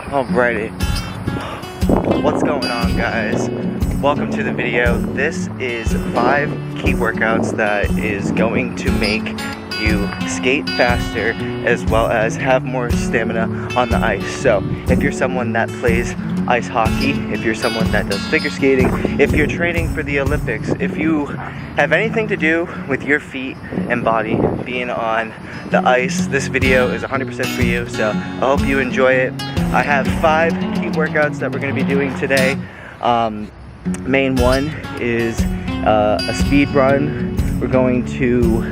Alrighty, what's going on, guys? Welcome to the video. This is 5 key workouts that is going to make you skate faster as well as have more stamina on the ice. So if you're someone that plays ice hockey, if you're someone that does figure skating, if you're training for the Olympics, if you have anything to do with your feet and body being on the ice, this video is 100% for you. So I hope you enjoy it. I have 5 key workouts that we're going to be doing today. Main one is a speed run. We're going to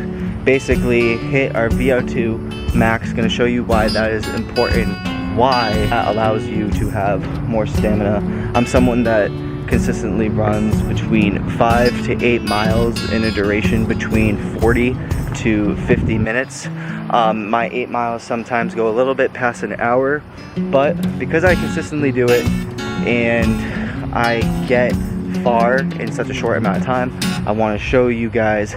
basically hit our VO2 max. Going to show you why that is important, why that allows you to have more stamina. I'm someone that consistently runs between 5 to 8 miles in a duration between 40 to 50 minutes. My 8 miles sometimes go a little bit past an hour, but because I consistently do it and I get far in such a short amount of time, I want to show you guys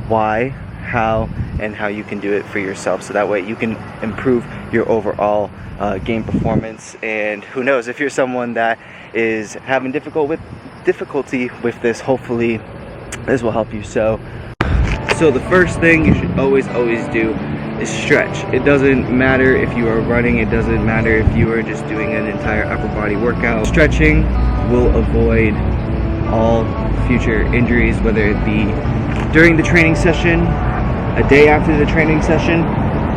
why, how, and how you can do it for yourself, so that way you can improve your overall game performance. And who knows, if you're someone that is having difficulty with this, hopefully this will help you. So the first thing you should always do is stretch. It doesn't matter if you are running, it doesn't matter if you are just doing an entire upper body workout. Stretching will avoid all future injuries, whether it be during the training session, a day after the training session,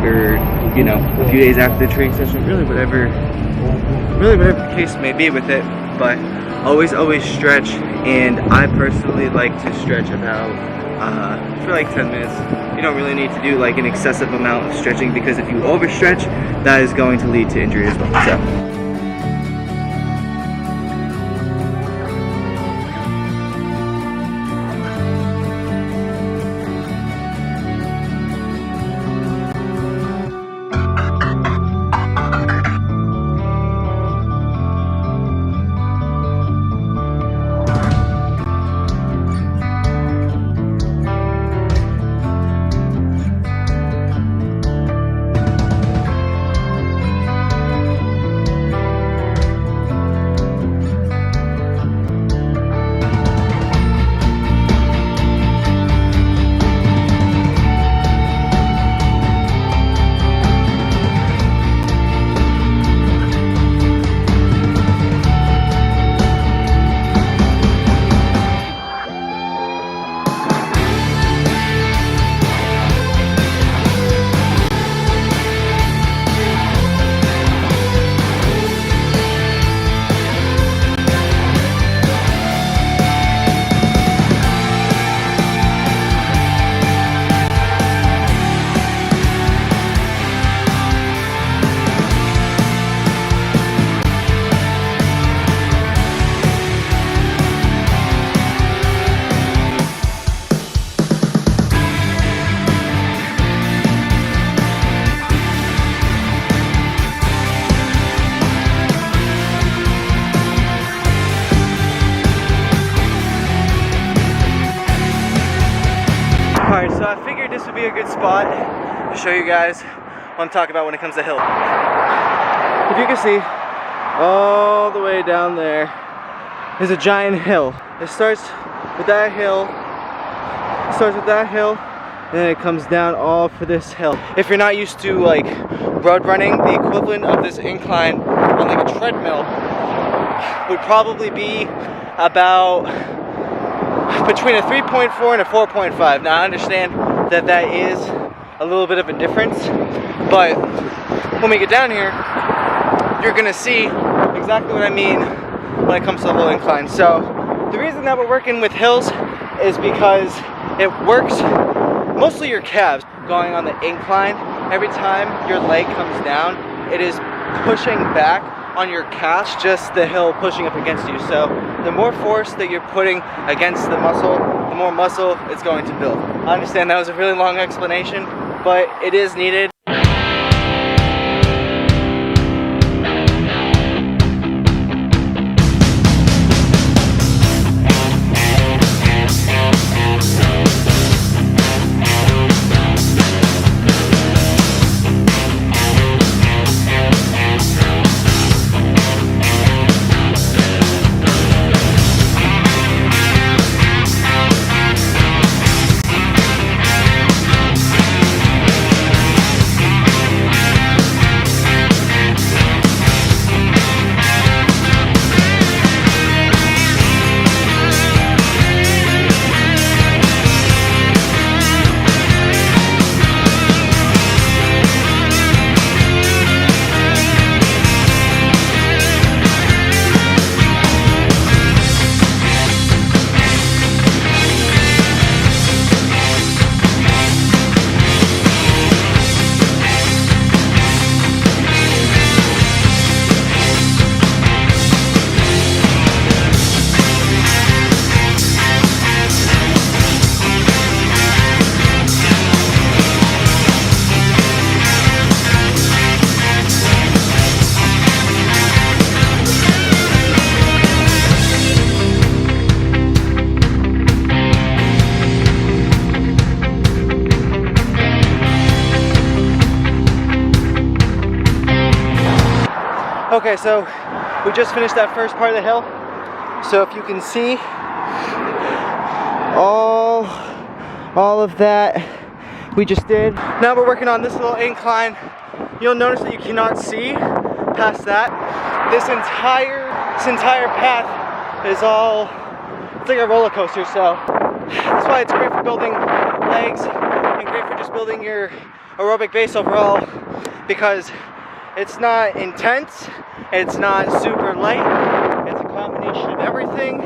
or a few days after the training session, really whatever the case may be with it. But always stretch. And I personally like to stretch about for like 10 minutes. You don't really need to do like an excessive amount of stretching, because if you overstretch, that is going to lead to injury as well. So alright, so I figured this would be a good spot to show you guys what I'm talking about when it comes to hill. If you can see, all the way down there is a giant hill. It starts with that hill, and then it comes down all for this hill. If you're not used to like road running, the equivalent of this incline on like a treadmill would probably be about between a 3.4 and a 4.5. Now I understand that that is a little bit of a difference, but when we get down here, you're gonna see exactly what I mean when it comes to the whole incline. So the reason that we're working with hills is because it works mostly your calves. Going on the incline, every time your leg comes down, it is pushing back on your calves, just the hill pushing up against you. So the more force that you're putting against the muscle, the more muscle it's going to build. I understand that was a really long explanation, but it is needed. Okay, so we just finished that first part of the hill. So if you can see, all of that we just did. Now we're working on this little incline. You'll notice that you cannot see past that. This entire path is all, it's like a roller coaster, so that's why it's great for building legs and great for just building your aerobic base overall, because it's not intense, it's not super light, it's a combination of everything,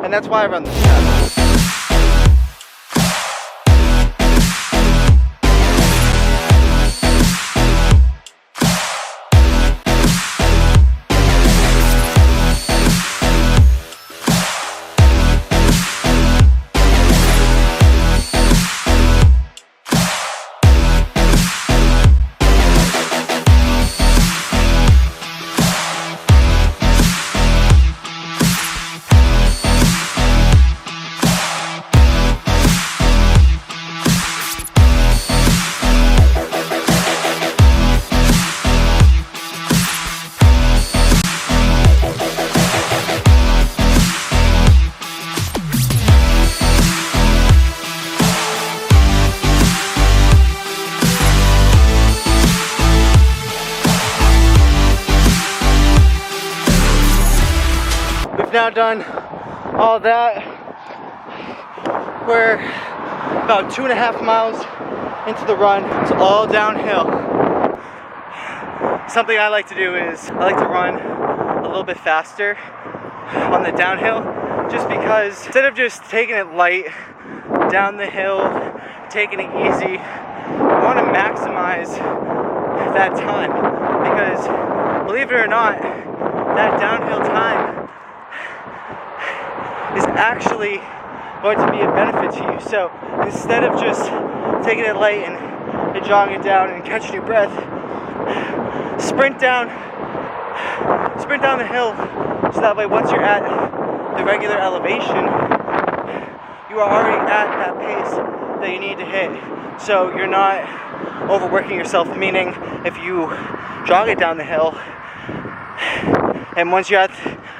and that's why I run this path. Now done all that. We're about 2.5 miles into the run. It's all downhill. Something I like to do is I like to run a little bit faster on the downhill, just because instead of just taking it light down the hill, taking it easy, I want to maximize that time, because believe it or not, that downhill time is actually going to be a benefit to you. So instead of just taking it light and jogging down and catching your breath, sprint down the hill, so that way once you're at the regular elevation, you are already at that pace that you need to hit. So you're not overworking yourself, meaning if you jog it down the hill and once you're at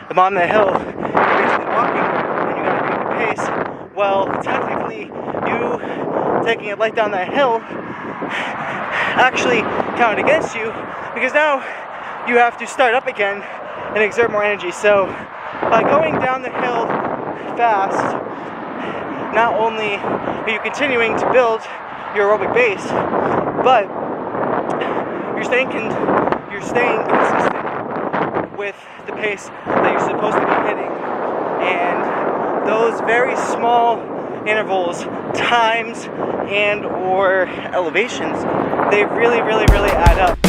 the bottom of the hill, you're basically walking, well, technically, you taking it light down that hill actually counted against you, because now you have to start up again and exert more energy. So by going down the hill fast, not only are you continuing to build your aerobic base, but you're staying consistent with the pace that you're supposed to be hitting. And those very small intervals, times, and or elevations, they really add up.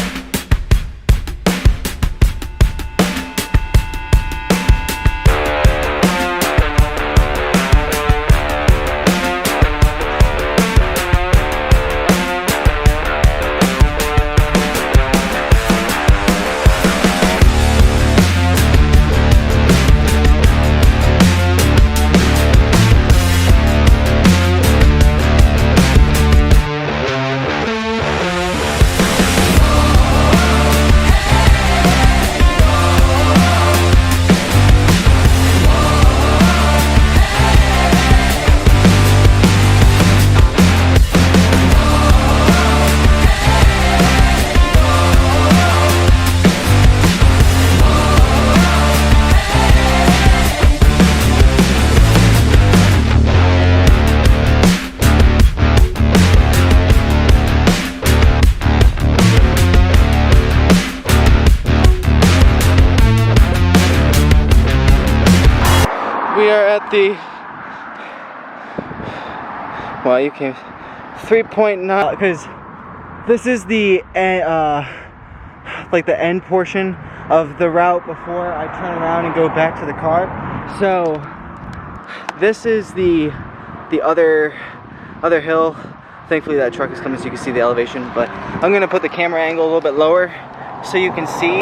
We are at the, well, you can 3.9, because this is the like the end portion of the route before I turn around and go back to the car. So this is the other hill. Thankfully that truck is coming so you can see the elevation, but I'm gonna put the camera angle a little bit lower so you can see.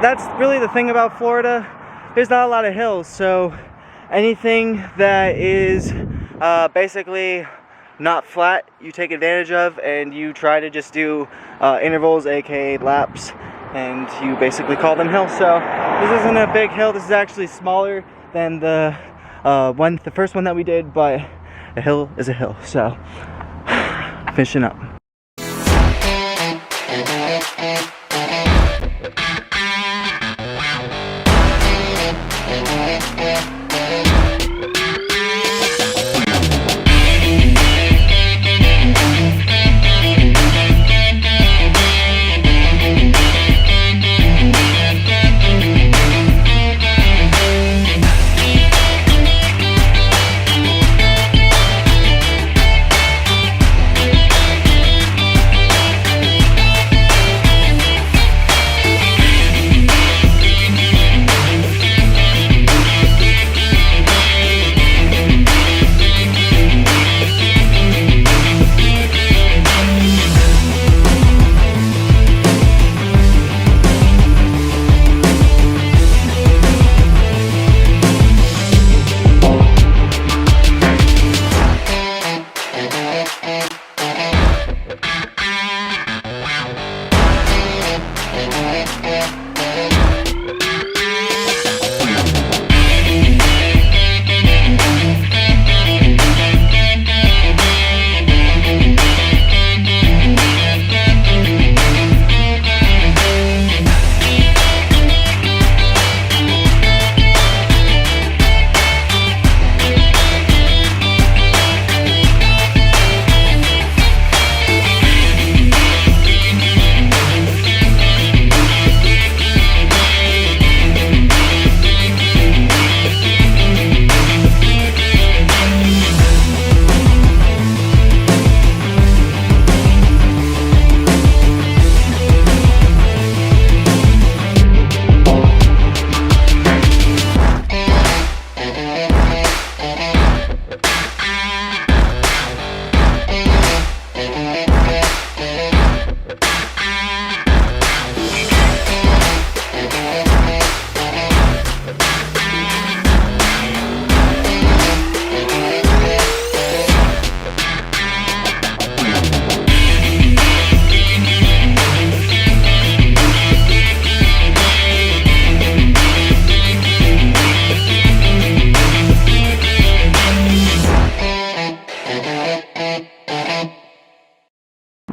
That's really the thing about Florida. There's not a lot of hills, so anything that is basically not flat, you take advantage of, and you try to just do intervals, aka laps, and you basically call them hills. So this isn't a big hill. This is actually smaller than the first one that we did, but a hill is a hill. So finishing up.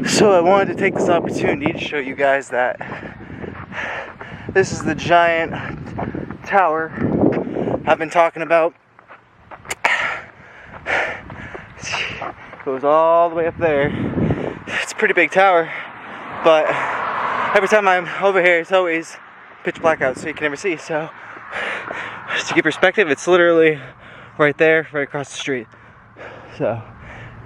So I wanted to take this opportunity to show you guys that this is the giant tower I've been talking about. It goes all the way up there. It's a pretty big tower, but every time I'm over here it's always pitch black out, so you can never see. So just to give perspective, it's literally right there, right across the street. So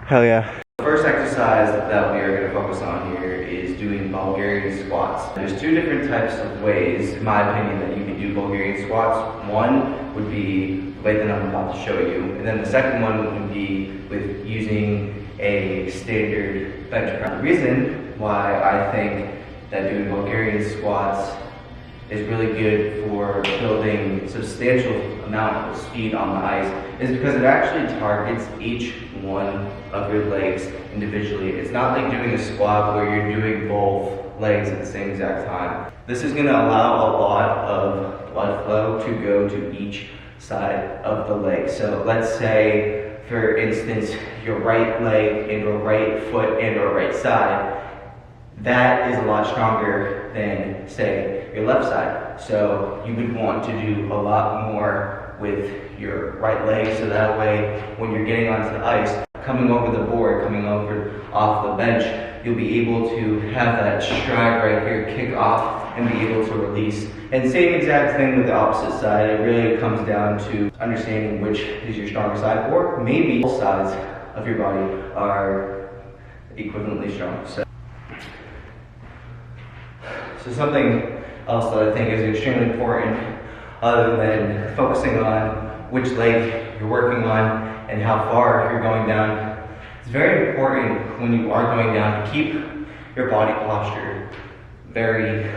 hell yeah. The first exercise that we are going to focus on here is doing Bulgarian squats. There's two different types of ways, in my opinion, that you can do Bulgarian squats. One would be the way that I'm about to show you, and then the second one would be with using a standard bench press. The reason why I think that doing Bulgarian squats is really good for building substantial amount of speed on the ice is because it actually targets each one of your legs individually. It's not like doing a squat where you're doing both legs at the same exact time. This is going to allow a lot of blood flow to go to each side of the leg. So let's say, for instance, your right leg and your right foot and your right side, that is a lot stronger than, say, your left side. So you would want to do a lot more with your right leg, so that way when you're getting onto the ice, coming over the board, coming over off the bench, you'll be able to have that stride right here kick off and be able to release. And same exact thing with the opposite side. It really comes down to understanding which is your stronger side, or maybe both sides of your body are equivalently strong. So something else that I think is extremely important, other than focusing on which leg you're working on and how far you're going down, it's very important when you are going down to keep your body posture very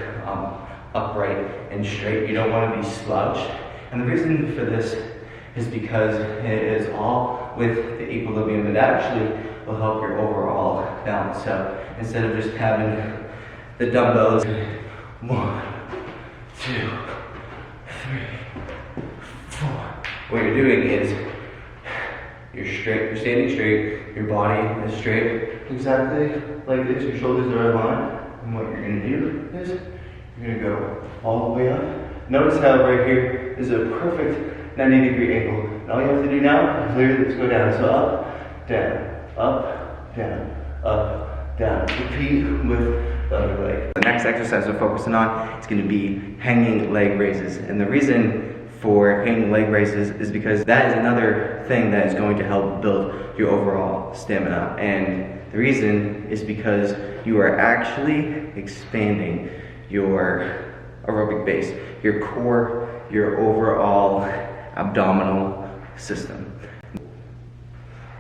upright and straight. You don't want to be slouched. And the reason for this is because it is all with the equilibrium. It actually will help your overall balance. So instead of just having the dumbbells 1, 2, 3, 4. What you're doing is you're straight, you're standing straight, your body is straight, exactly like this, your shoulders are aligned, and what you're gonna do is you're gonna go all the way up. Notice how right here is a perfect 90-degree angle. And all you have to do now is literally just go down. So up, down, up, down. Repeat with the other leg. The next exercise we're focusing on is gonna be hanging leg raises. And the reason for hanging leg raises is because that is another thing that is going to help build your overall stamina. And the reason is because you are actually expanding your aerobic base, your core, your overall abdominal system.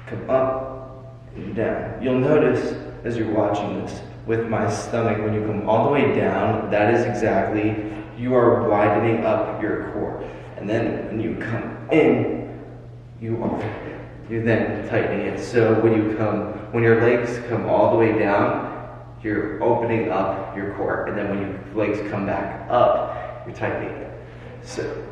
Come up and down. You'll notice as you're watching this with my stomach, when you come all the way down, that is exactly, you are widening up your core. And then when you come in, you're then tightening it. So when your legs come all the way down, you're opening up your core. And then when your legs come back up, you're tightening it. So.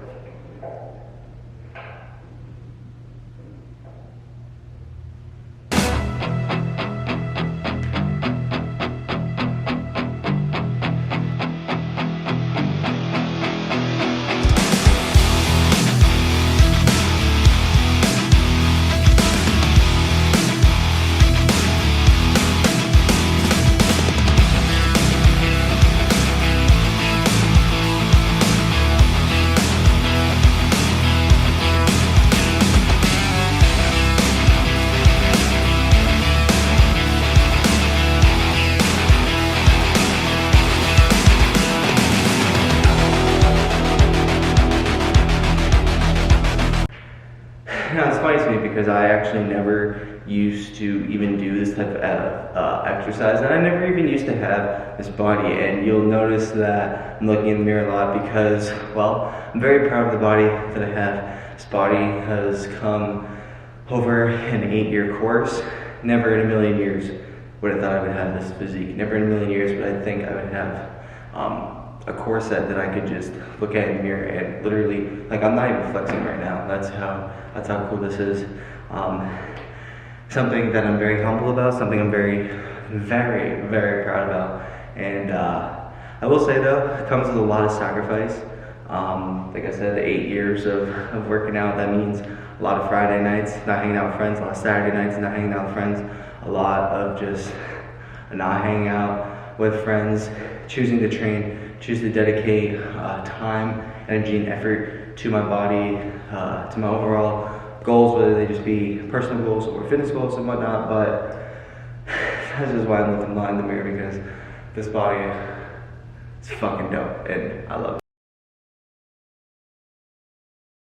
Now it's funny to me because I actually never used to even do this type of exercise, and I never even used to have this body. And you'll notice that I'm looking in the mirror a lot because, well, I'm very proud of the body that I have. This body has come over an 8-year course. Never in a million years would have thought I would have this physique. Never in a million years would I think I would have a core set that I could just look at in the mirror and literally, like, I'm not even flexing right now. That's how cool this is. Something that I'm very humble about, something I'm very, very, very proud about. And I will say though, it comes with a lot of sacrifice. Like I said, 8 years of working out, that means a lot of Friday nights not hanging out with friends, a lot of Saturday nights not hanging out with friends, a lot of just not hanging out with friends, choosing to train, choose to dedicate time, energy, and effort to my body, to my overall goals, whether they just be personal goals or fitness goals and whatnot. But that's just why I'm looking in the mirror, because this body is fucking dope and I love it.